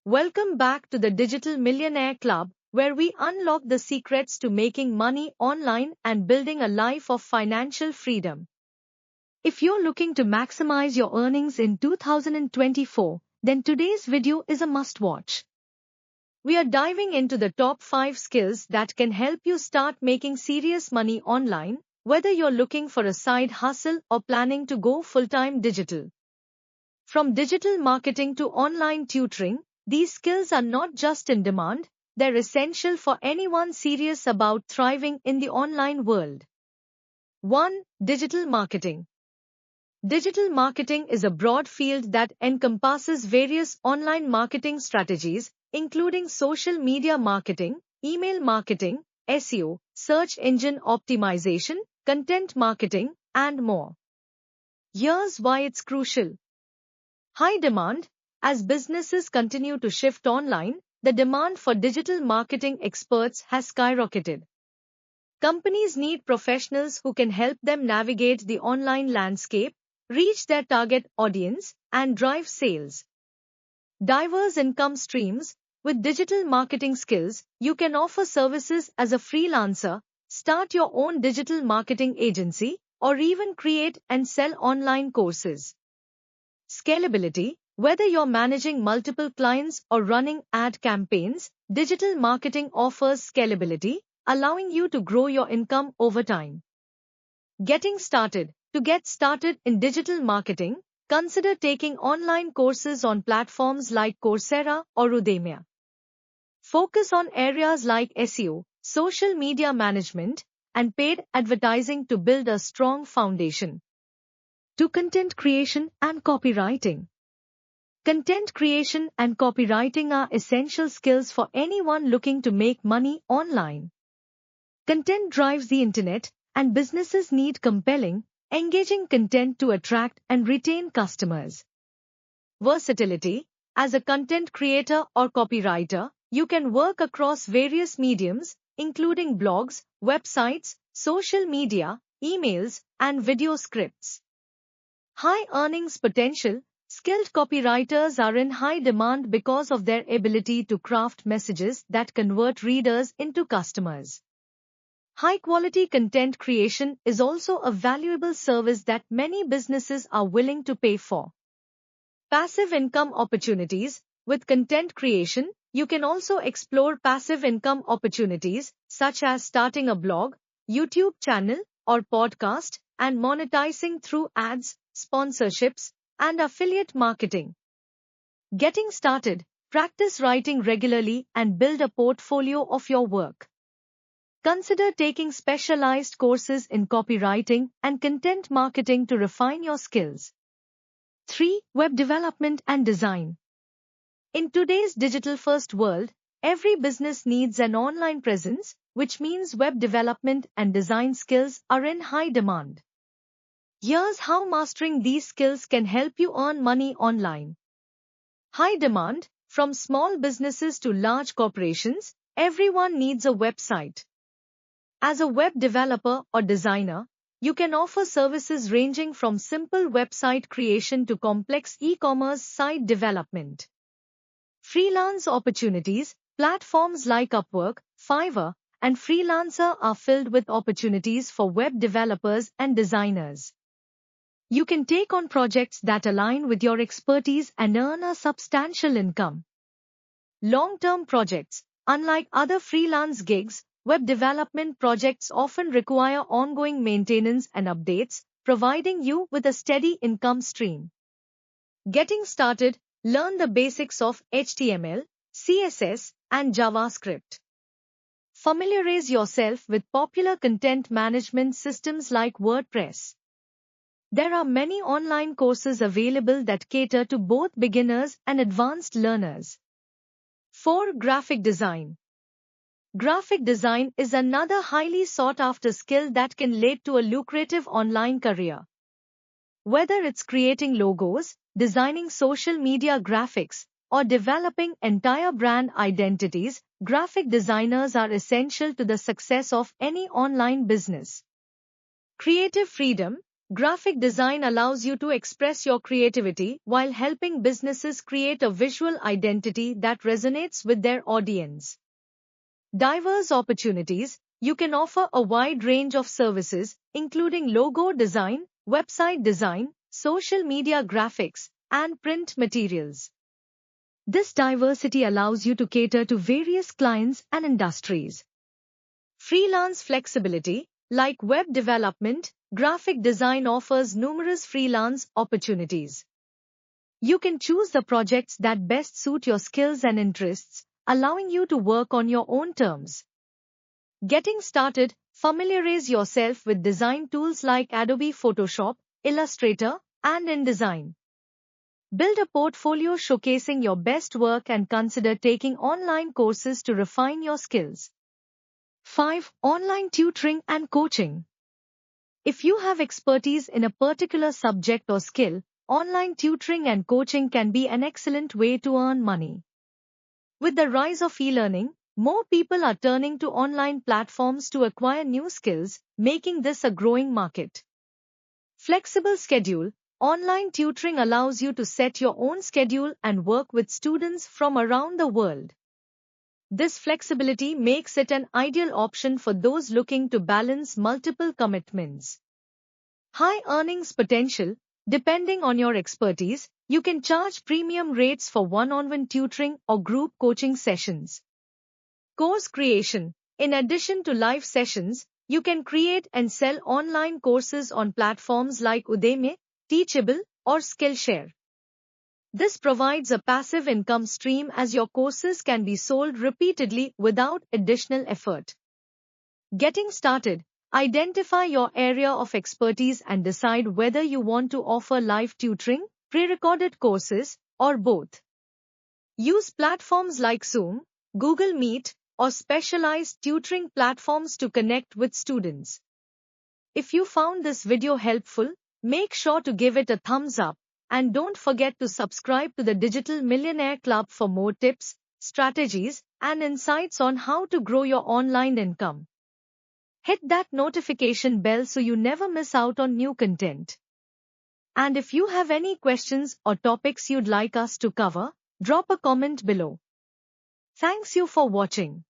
Welcome back to the Digital Millionaire Club, where we unlock the secrets to making money online and building a life of financial freedom. If you're looking to maximize your earnings in 2024, then today's video is a must-watch. We are diving into the top 5 skills that can help you start making serious money online, whether you're looking for a side hustle or planning to go full-time digital. From digital marketing to online tutoring, these skills are not just in demand, they're essential for anyone serious about thriving in the online world. 1. Digital marketing. Digital marketing is a broad field that encompasses various online marketing strategies, including social media marketing, email marketing, SEO, search engine optimization, content marketing, and more. Here's why it's crucial. High demand. As businesses continue to shift online, the demand for digital marketing experts has skyrocketed. Companies need professionals who can help them navigate the online landscape, reach their target audience, and drive sales. Diverse income streams. With digital marketing skills, you can offer services as a freelancer, start your own digital marketing agency, or even create and sell online courses. Scalability. Whether you're managing multiple clients or running ad campaigns, digital marketing offers scalability, allowing you to grow your income over time. Getting started. To get started in digital marketing, consider taking online courses on platforms like Coursera or Udemy. Focus on areas like SEO, social media management, and paid advertising to build a strong foundation. 2. Content creation and copywriting. Content creation and copywriting are essential skills for anyone looking to make money online. Content drives the internet, and businesses need compelling, engaging content to attract and retain customers. Versatility. As a content creator or copywriter, you can work across various mediums, including blogs, websites, social media, emails, and video scripts. High earnings potential. Skilled copywriters are in high demand because of their ability to craft messages that convert readers into customers. High-quality content creation is also a valuable service that many businesses are willing to pay for. Passive income opportunities. With content creation, you can also explore passive income opportunities, such as starting a blog, YouTube channel, or podcast, and monetizing through ads, sponsorships, and affiliate marketing. Getting started. Practice writing regularly and build a portfolio of your work. Consider taking specialized courses in copywriting and content marketing to refine your skills. 3. Web development and design. In today's digital-first world, every business needs an online presence, which means web development and design skills are in high demand. Here's how mastering these skills can help you earn money online. High demand. From small businesses to large corporations, everyone needs a website. As a web developer or designer, you can offer services ranging from simple website creation to complex e-commerce site development. Freelance opportunities. Platforms like Upwork, Fiverr, and Freelancer are filled with opportunities for web developers and designers. You can take on projects that align with your expertise and earn a substantial income. Long-term projects. Unlike other freelance gigs, web development projects often require ongoing maintenance and updates, providing you with a steady income stream. Getting started. Learn the basics of HTML, CSS, and JavaScript. Familiarize yourself with popular content management systems like WordPress. There are many online courses available that cater to both beginners and advanced learners. 4. Graphic design. Graphic design is another highly sought-after skill that can lead to a lucrative online career. Whether it's creating logos, designing social media graphics, or developing entire brand identities, graphic designers are essential to the success of any online business. Creative freedom. Graphic design allows you to express your creativity while helping businesses create a visual identity that resonates with their audience. Diverse opportunities. You can offer a wide range of services, including logo design, website design, social media graphics, and print materials. This diversity allows you to cater to various clients and industries. Freelance flexibility, like web development, graphic design offers numerous freelance opportunities. You can choose the projects that best suit your skills and interests, allowing you to work on your own terms. Getting started, familiarize yourself with design tools like Adobe Photoshop, Illustrator, and InDesign. Build a portfolio showcasing your best work and consider taking online courses to refine your skills. 5. Online tutoring and coaching. If you have expertise in a particular subject or skill, online tutoring and coaching can be an excellent way to earn money. With the rise of e-learning, more people are turning to online platforms to acquire new skills, making this a growing market. Flexible schedule. Online tutoring allows you to set your own schedule and work with students from around the world. This flexibility makes it an ideal option for those looking to balance multiple commitments. High earnings potential. Depending on your expertise, you can charge premium rates for one-on-one tutoring or group coaching sessions. Course creation. In addition to live sessions, you can create and sell online courses on platforms like Udemy, Teachable, or Skillshare. This provides a passive income stream as your courses can be sold repeatedly without additional effort. Getting started. Identify your area of expertise and decide whether you want to offer live tutoring, pre-recorded courses, or both. Use platforms like Zoom, Google Meet, or specialized tutoring platforms to connect with students. If you found this video helpful, make sure to give it a thumbs up, and don't forget to subscribe to the Digital Millionaire Club for more tips, strategies, and insights on how to grow your online income. Hit that notification bell so you never miss out on new content. And if you have any questions or topics you'd like us to cover, drop a comment below. Thanks you for watching.